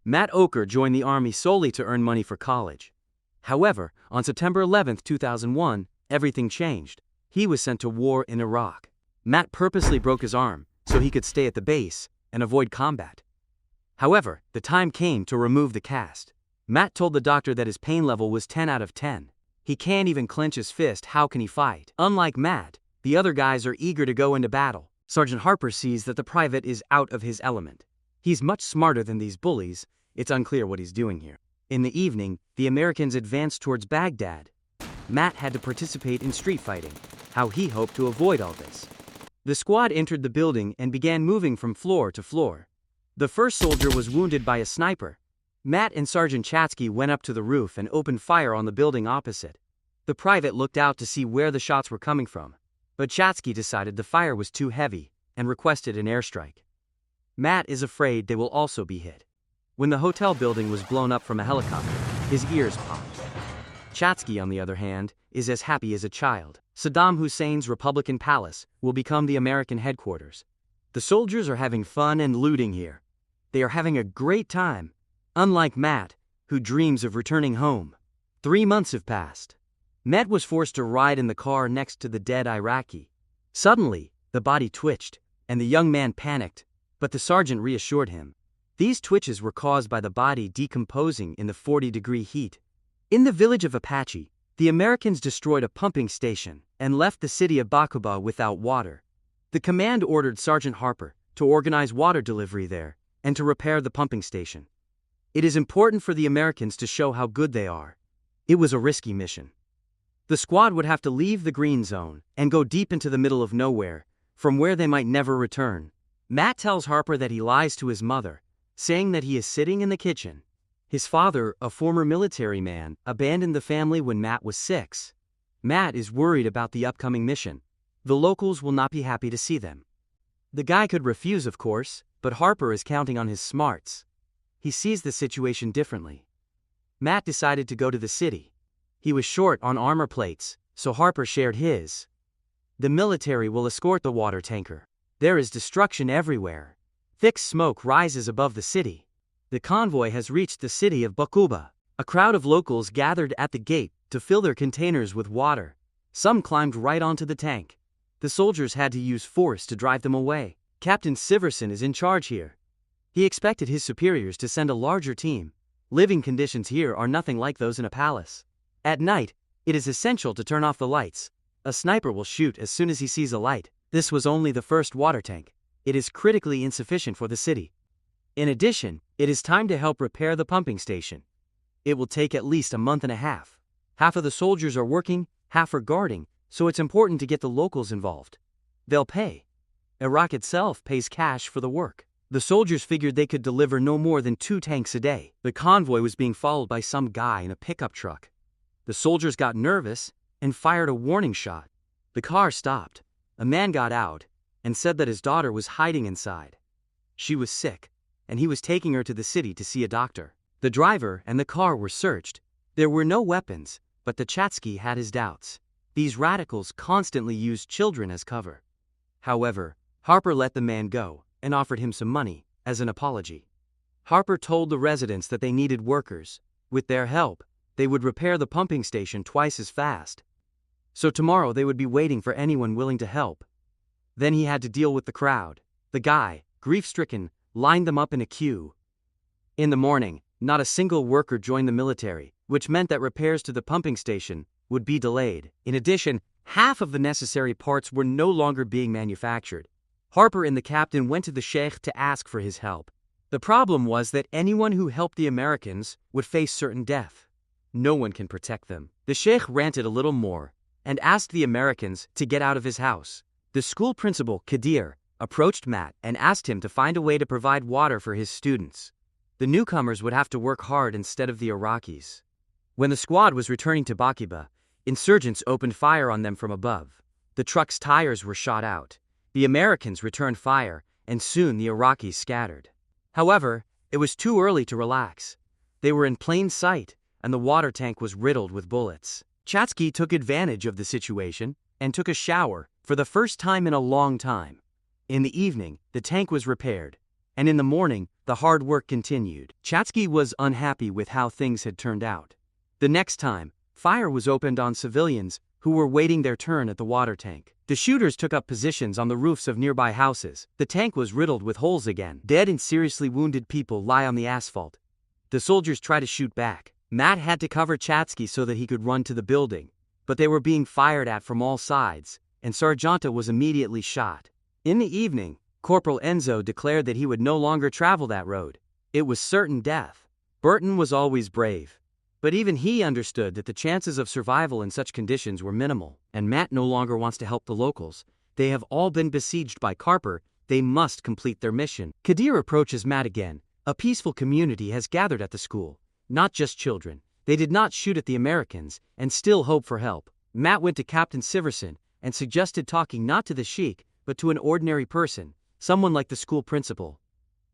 Matt Oker joined the army solely to earn money for college. However, on September 11, 2001, everything changed. He was sent to war in Iraq. Matt purposely broke his arm so he could stay at the base and avoid combat. However, the time came to remove the cast. Matt told the doctor that his pain level was 10 out of 10. He can't even clench his fist, how can he fight? Unlike Matt, the other guys are eager to go into battle. Sergeant Harper sees that the private is out of his element. He's much smarter than these bullies, it's unclear what he's doing here. In the evening, the Americans advanced towards Baghdad. Matt had to participate in street fighting. How he hoped to avoid all this. The squad entered the building and began moving from floor to floor. The first soldier was wounded by a sniper. Matt and Sergeant Chatsky went up to the roof and opened fire on the building opposite. The private looked out to see where the shots were coming from, but Chatsky decided the fire was too heavy and requested an airstrike. Matt is afraid they will also be hit. When the hotel building was blown up from a helicopter, his ears popped. Chatsky, on the other hand, is as happy as a child. Saddam Hussein's Republican Palace will become the American headquarters. The soldiers are having fun and looting here. They are having a great time, unlike Matt, who dreams of returning home. 3 months have passed. Matt was forced to ride in the car next to the dead Iraqi. Suddenly, the body twitched, and the young man panicked, but the sergeant reassured him. These twitches were caused by the body decomposing in the 40-degree heat. In the village of Apache, the Americans destroyed a pumping station and left the city of Bakuba without water. The command ordered Sergeant Harper to organize water delivery there and to repair the pumping station. It is important for the Americans to show how good they are. It was a risky mission. The squad would have to leave the green zone and go deep into the middle of nowhere, from where they might never return. Matt tells Harper that he lies to his mother, saying that he is sitting in the kitchen. His father, a former military man, abandoned the family when Matt was 6. Matt is worried about the upcoming mission. The locals will not be happy to see them. The guy could refuse, of course, but Harper is counting on his smarts. He sees the situation differently. Matt decided to go to the city. He was short on armor plates, so Harper shared his. The military will escort the water tanker. There is destruction everywhere. Thick smoke rises above the city. The convoy has reached the city of Bakuba. A crowd of locals gathered at the gate to fill their containers with water. Some climbed right onto the tank. The soldiers had to use force to drive them away. Captain Siverson is in charge here. He expected his superiors to send a larger team. Living conditions here are nothing like those in a palace. At night, it is essential to turn off the lights. A sniper will shoot as soon as he sees a light. This was only the first water tank. It is critically insufficient for the city. In addition, it is time to help repair the pumping station. It will take at least a month and a half. Half of the soldiers are working, half are guarding, so it's important to get the locals involved. They'll pay. Iraq itself pays cash for the work. The soldiers figured they could deliver no more than 2 tanks a day. The convoy was being followed by some guy in a pickup truck. The soldiers got nervous and fired a warning shot. The car stopped. A man got out and said that his daughter was hiding inside. She was sick, and he was taking her to the city to see a doctor. The driver and the car were searched. There were no weapons, but the Chatsky had his doubts. These radicals constantly used children as cover. However, Harper let the man go and offered him some money as an apology. Harper told the residents that they needed workers. With their help, they would repair the pumping station twice as fast. So tomorrow they would be waiting for anyone willing to help. Then he had to deal with the crowd. The guy, grief-stricken, lined them up in a queue. In the morning, not a single worker joined the military, which meant that repairs to the pumping station would be delayed. In addition, half of the necessary parts were no longer being manufactured. Harper and the captain went to the sheikh to ask for his help. The problem was that anyone who helped the Americans would face certain death. No one can protect them. The sheikh ranted a little more and asked the Americans to get out of his house. The school principal, Kadir, approached Matt and asked him to find a way to provide water for his students. The newcomers would have to work hard instead of the Iraqis. When the squad was returning to Bakuba, insurgents opened fire on them from above. The truck's tires were shot out. The Americans returned fire, and soon the Iraqis scattered. However, it was too early to relax. They were in plain sight, and the water tank was riddled with bullets. Chatsky took advantage of the situation and took a shower for the first time in a long time. In the evening, the tank was repaired, and in the morning, the hard work continued. Chatsky was unhappy with how things had turned out. The next time, fire was opened on civilians who were waiting their turn at the water tank. The shooters took up positions on the roofs of nearby houses. The tank was riddled with holes again. Dead and seriously wounded people lie on the asphalt. The soldiers try to shoot back. Matt had to cover Chatsky so that he could run to the building, but they were being fired at from all sides, and Sargenta was immediately shot. In the evening, Corporal Enzo declared that he would no longer travel that road. It was certain death. Burton was always brave, but even he understood that the chances of survival in such conditions were minimal, and Matt no longer wants to help the locals. They have all been besieged by Carper. They must complete their mission. Kadir approaches Matt again. A peaceful community has gathered at the school. Not just children. They did not shoot at the Americans and still hope for help. Matt went to Captain Siverson and suggested talking not to the sheik, but to an ordinary person, someone like the school principal.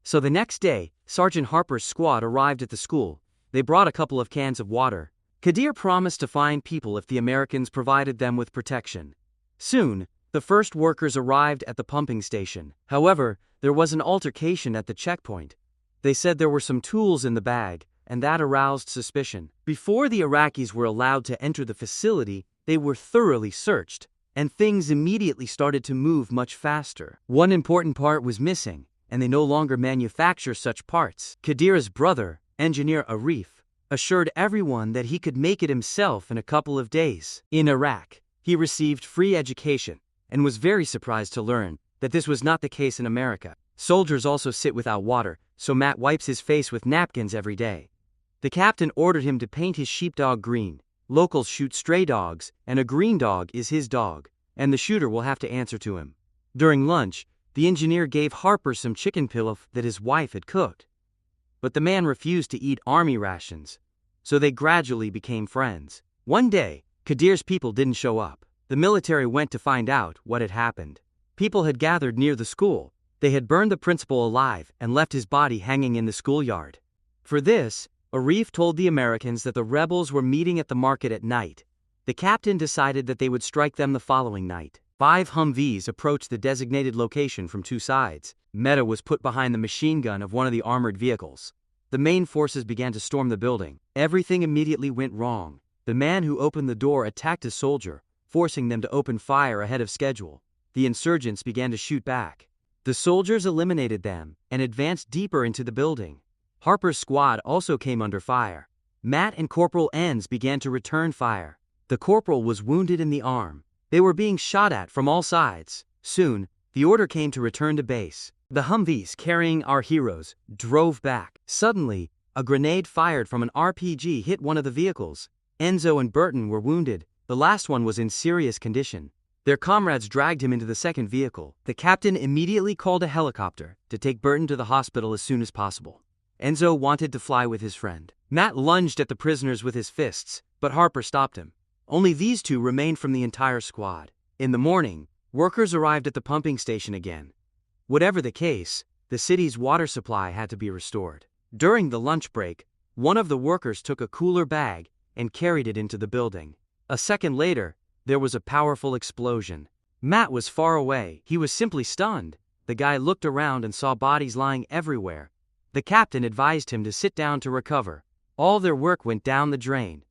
So the next day, Sergeant Harper's squad arrived at the school. They brought a couple of cans of water. Kadir promised to find people if the Americans provided them with protection. Soon, the first workers arrived at the pumping station. However, there was an altercation at the checkpoint. They said there were some tools in the bag, and that aroused suspicion. Before the Iraqis were allowed to enter the facility, they were thoroughly searched, and things immediately started to move much faster. One important part was missing, and they no longer manufacture such parts. Kadir's brother, Engineer Arif, assured everyone that he could make it himself in a couple of days. In Iraq, he received free education, and was very surprised to learn that this was not the case in America. Soldiers also sit without water, so Matt wipes his face with napkins every day. The captain ordered him to paint his sheepdog green. Locals shoot stray dogs, and a green dog is his dog, and the shooter will have to answer to him. During lunch, the engineer gave Harper some chicken pilaf that his wife had cooked. But the man refused to eat army rations, so they gradually became friends. One day, Kadir's people didn't show up. The military went to find out what had happened. People had gathered near the school. They had burned the principal alive and left his body hanging in the schoolyard. For this, Arif told the Americans that the rebels were meeting at the market at night. The captain decided that they would strike them the following night. 5 Humvees approached the designated location from 2 sides. Mehta was put behind the machine gun of one of the armored vehicles. The main forces began to storm the building. Everything immediately went wrong. The man who opened the door attacked a soldier, forcing them to open fire ahead of schedule. The insurgents began to shoot back. The soldiers eliminated them and advanced deeper into the building. Harper's squad also came under fire. Matt and Corporal Enz began to return fire. The corporal was wounded in the arm. They were being shot at from all sides. Soon, the order came to return to base. The Humvees carrying our heroes drove back. Suddenly, a grenade fired from an RPG hit one of the vehicles. Enzo and Burton were wounded. The last one was in serious condition. Their comrades dragged him into the second vehicle. The captain immediately called a helicopter to take Burton to the hospital as soon as possible. Enzo wanted to fly with his friend. Matt lunged at the prisoners with his fists, but Harper stopped him. Only these 2 remained from the entire squad. In the morning, workers arrived at the pumping station again. Whatever the case, the city's water supply had to be restored. During the lunch break, one of the workers took a cooler bag and carried it into the building. A second later, there was a powerful explosion. Matt was far away. He was simply stunned. The guy looked around and saw bodies lying everywhere. The captain advised him to sit down to recover. All their work went down the drain.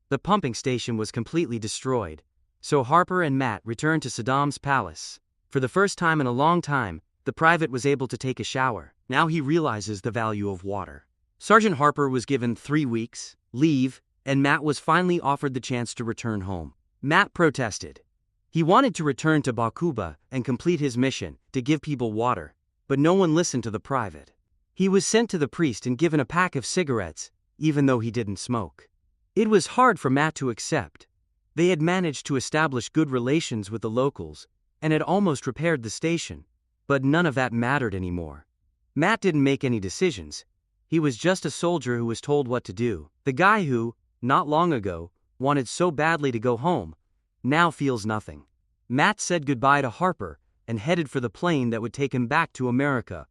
The pumping station was completely destroyed. So Harper and Matt returned to Saddam's palace. For the first time in a long time, the private was able to take a shower. Now he realizes the value of water. Sergeant Harper was given 3 weeks leave, and Matt was finally offered the chance to return home. Matt protested. He wanted to return to Bakuba and complete his mission to give people water, but no one listened to the private. He was sent to the priest and given a pack of cigarettes, even though he didn't smoke. It was hard for Matt to accept. They had managed to establish good relations with the locals and had almost repaired the station, but none of that mattered anymore. Matt didn't make any decisions. He was just a soldier who was told what to do. The guy who, not long ago, wanted so badly to go home, now feels nothing. Matt said goodbye to Harper and headed for the plane that would take him back to America.